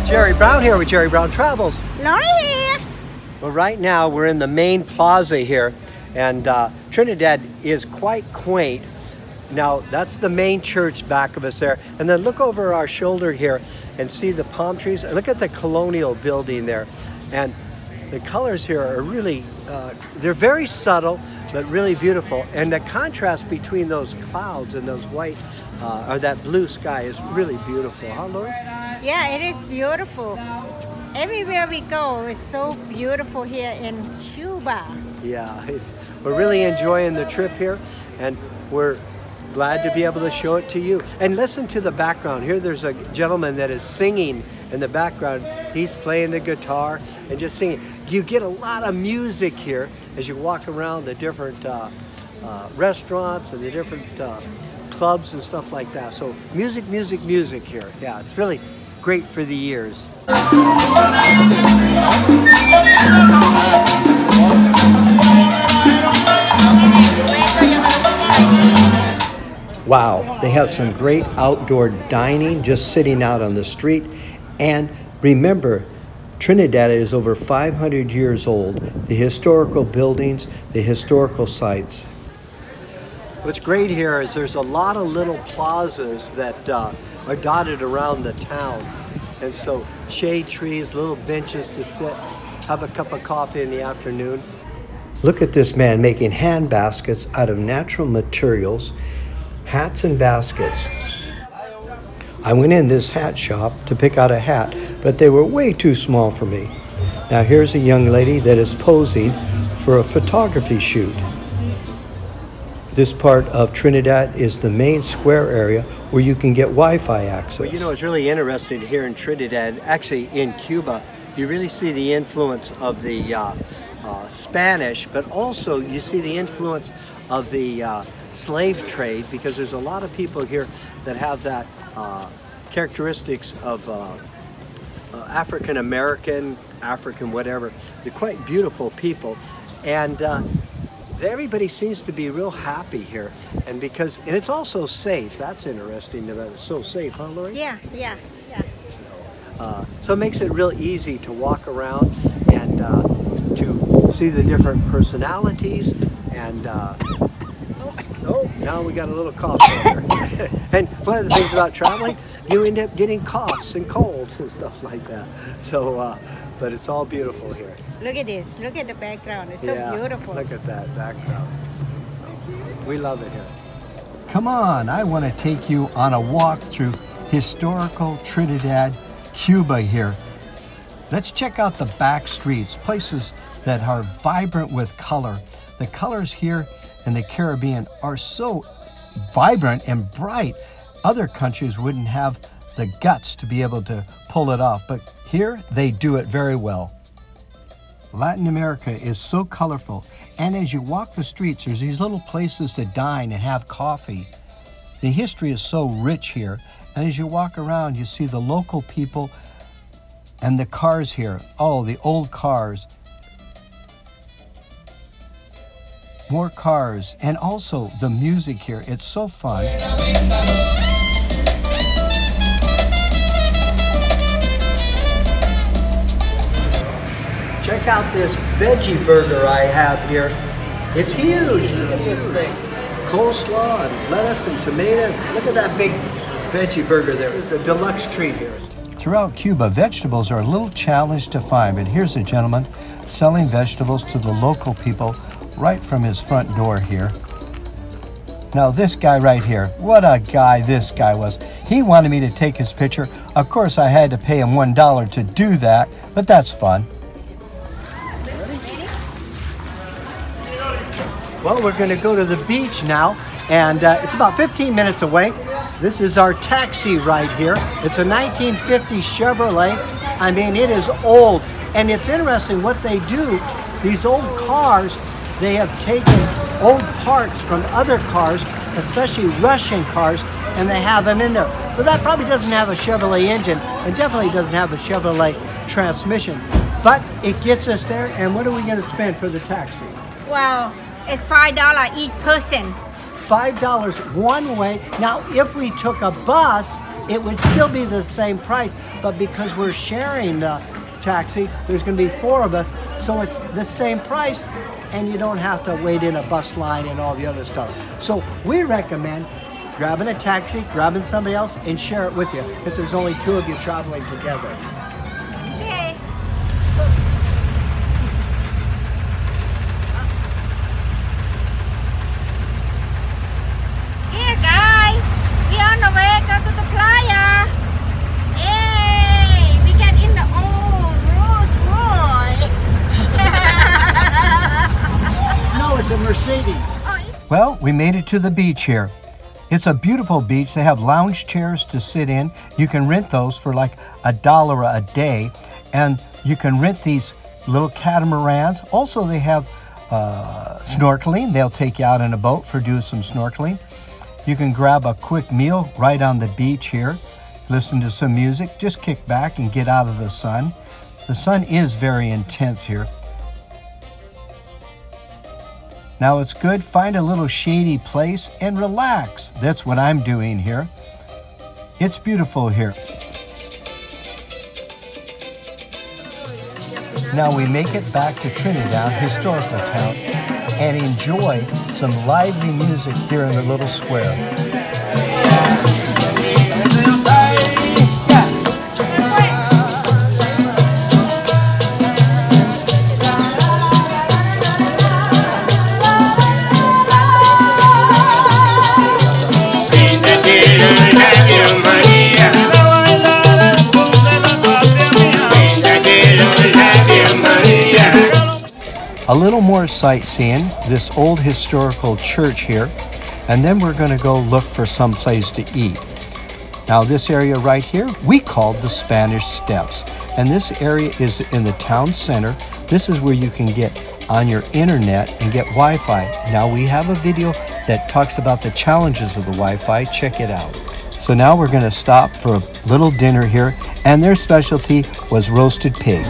Jerry Brown here with Jerry Brown Travels. Lori here. Well, right now we're in the main plaza here, and Trinidad is quite quaint. Now, that's the main church back of us there. And then look over our shoulder here and see the palm trees. Look at the colonial building there. And the colors here are really, they're very subtle, but really beautiful. And the contrast between those clouds and those white, or that blue sky is really beautiful, huh, Lori? Yeah, it is beautiful. Everywhere we go, it's so beautiful here in Cuba. Yeah, we're really enjoying the trip here, and we're glad to be able to show it to you. And listen to the background. Here there's a gentleman that is singing in the background. He's playing the guitar and just singing. You get a lot of music here as you walk around the different restaurants and the different clubs and stuff like that. So music, music, music here. Yeah, it's really great for the ears. Wow, they have some great outdoor dining just sitting out on the street. And remember, Trinidad is over 500 years old. The historical buildings, the historical sites. What's great here is there's a lot of little plazas that are dotted around the town. And so shade trees, little benches to sit, have a cup of coffee in the afternoon. Look at this man making hand baskets out of natural materials. Hats and baskets. I went in this hat shop to pick out a hat, but they were way too small for me. Now here's a young lady that is posing for a photography shoot. This part of Trinidad is the main square area where you can get Wi-Fi access. Well, you know, it's really interesting here in Trinidad, actually in Cuba, you really see the influence of the Spanish, but also you see the influence of the slave trade, because there's a lot of people here that have that characteristics of African American, African whatever. They're quite beautiful people, and everybody seems to be real happy here, and it's also safe. That's interesting that it's so safe, huh, Lori? Yeah. So it makes it real easy to walk around and to see the different personalities and. Oh, now we got a little cough there. And one of the things about traveling, you end up getting coughs and colds and stuff like that. So, but it's all beautiful here. Look at this. Look at the background. It's so beautiful. Look at that background. We love it here. Come on, I want to take you on a walk through historical Trinidad, Cuba here. Let's check out the back streets, places that are vibrant with color. The colors here in the Caribbean are so vibrant and bright. Other countries wouldn't have the guts to be able to pull it off, but here they do it very well. Latin America is so colorful, and as you walk the streets, there's these little places to dine and have coffee. The history is so rich here, and as you walk around, you see the local people and the cars here. Oh, the old cars. More cars, and also the music here. It's so fun. Check out this veggie burger I have here. It's huge. Look at this thing. Coleslaw and lettuce and tomato. Look at that big veggie burger there. It's a deluxe treat here. Throughout Cuba, vegetables are a little challenge to find, but here's a gentleman selling vegetables to the local people right from his front door here. Now this guy right here, what a guy this guy was. He wanted me to take his picture. Of course I had to pay him $1 to do that, but that's fun. Well, we're going to go to the beach now, and it's about 15 minutes away. This is our taxi right here. It's a 1950 Chevrolet. I mean, it is old, and it's interesting what they do. These old cars, they have taken old parts from other cars, especially Russian cars, and they have them in there. So that probably doesn't have a Chevrolet engine, and definitely doesn't have a Chevrolet transmission. But it gets us there, and what are we going to spend for the taxi? Wow, it's $5 each person. $5 one way. Now, if we took a bus, it would still be the same price, but because we're sharing the taxi, there's going to be 4 of us, so it's the same price, and you don't have to wait in a bus line and all the other stuff. So we recommend grabbing a taxi, grabbing somebody else, and share it with you if there's only 2 of you traveling together. Okay. Here, guys. We on the way go to the playa. Hey, we get in the old Rolls Royce. No, it's a Mercedes. Well, we made it to the beach here. It's a beautiful beach. They have lounge chairs to sit in. You can rent those for like $1 a day. And you can rent these little catamarans. Also, they have snorkeling. They'll take you out in a boat for doing some snorkeling. You can grab a quick meal right on the beach here. Listen to some music. Just kick back and get out of the sun. The sun is very intense here. Now it's good, find a little shady place and relax. That's what I'm doing here. It's beautiful here. Now we make it back to Trinidad Historical Town and enjoy some lively music here in the little square. A little more sightseeing, this old historical church here, and then we're going to go look for some place to eat. Now this area right here, we called the Spanish Steps, and this area is in the town center. This is where you can get on your internet and get Wi-Fi. Now we have a video that talks about the challenges of the Wi-Fi. Check it out. So now we're going to stop for a little dinner here, and their specialty was roasted pig.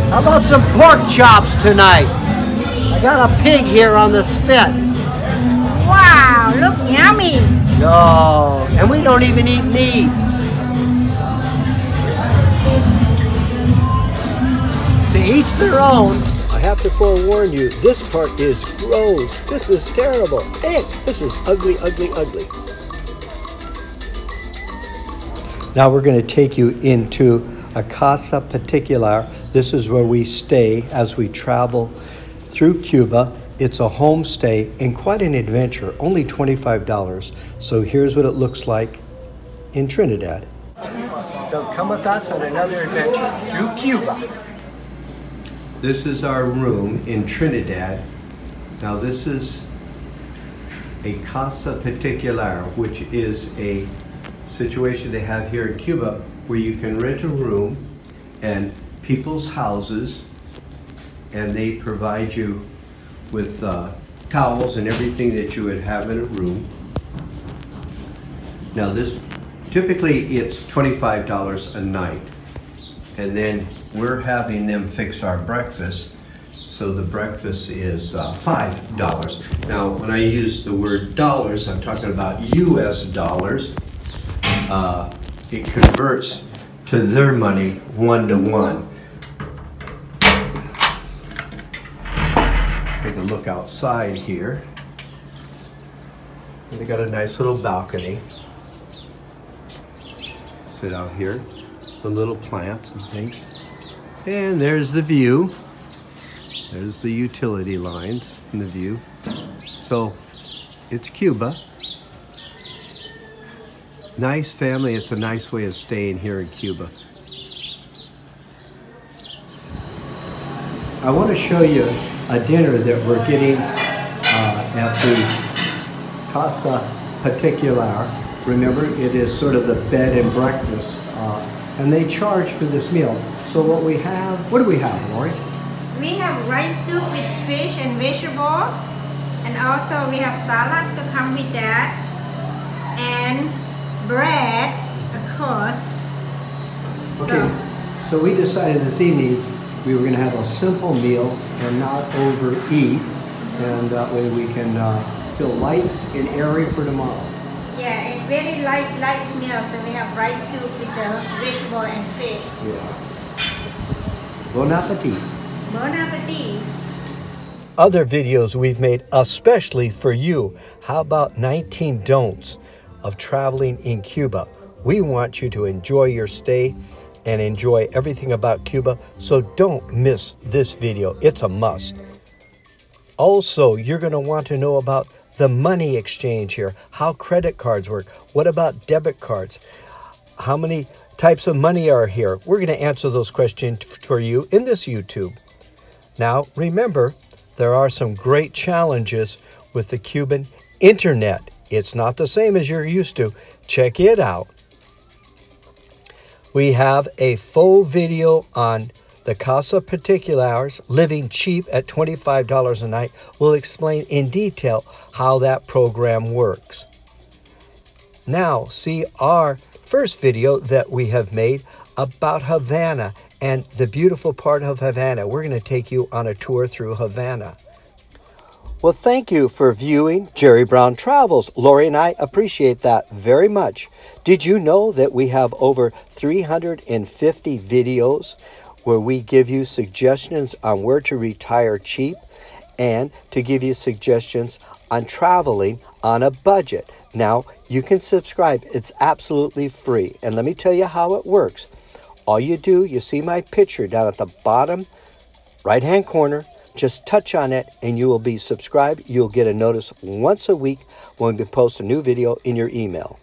How about some pork chops tonight? I got a pig here on the spit. Wow, look yummy. No, and we don't even eat meat. To each their own. I have to forewarn you, this part is gross. This is terrible. Hey, this is ugly, ugly, ugly. Now we're going to take you into a Casa Particular. This is where we stay as we travel through Cuba. It's a homestay and quite an adventure, only $25. So here's what it looks like in Trinidad. So come with us on another adventure through Cuba. This is our room in Trinidad. Now this is a Casa Particular, which is a situation they have here in Cuba where you can rent a room and people's houses, and they provide you with towels and everything that you would have in a room. Now this, typically it's $25 a night, and then we're having them fix our breakfast, so the breakfast is $5. Now when I use the word dollars, I'm talking about US dollars. It converts to their money 1-to-1. Take a look outside here. They got a nice little balcony. Sit out here, the little plants and things. And there's the view. There's the utility lines in the view. So it's Cuba. Nice family. It's a nice way of staying here in Cuba. I want to show you a dinner that we're getting at the Casa Particular. Remember, it is sort of the bed and breakfast, and they charge for this meal. So what we have, what do we have, Lori? We have rice soup with fish and vegetable, and also we have salad to come with that, and bread, of course. Okay, so we decided this evening we were going to have a simple meal and not overeat, and that way we can feel light and airy for tomorrow. Yeah, very light meal. So we have rice soup with the vegetable and fish. Yeah. Bon appetit. Bon appetit. Other videos we've made especially for you. How about 19 don'ts of traveling in Cuba? We want you to enjoy your stay and enjoy everything about Cuba, so don't miss this video. It's a must. Also, you're going to want to know about the money exchange here, how credit cards work. What about debit cards? How many types of money are here? We're going to answer those questions for you in this YouTube. Now, remember, there are some great challenges with the Cuban internet. It's not the same as you're used to. Check it out. We have a full video on the Casa Particular, living cheap at $25 a night. We'll explain in detail how that program works. Now, see our first video that we have made about Havana and the beautiful part of Havana. We're going to take you on a tour through Havana. Well, thank you for viewing Jerry Brown Travels. Lori and I appreciate that very much. Did you know that we have over 350 videos where we give you suggestions on where to retire cheap and to give you suggestions on traveling on a budget? Now, you can subscribe. It's absolutely free. And let me tell you how it works. All you do, you see my picture down at the bottom right-hand corner. Just touch on it and you will be subscribed. You'll get a notice once a week when we post a new video in your email.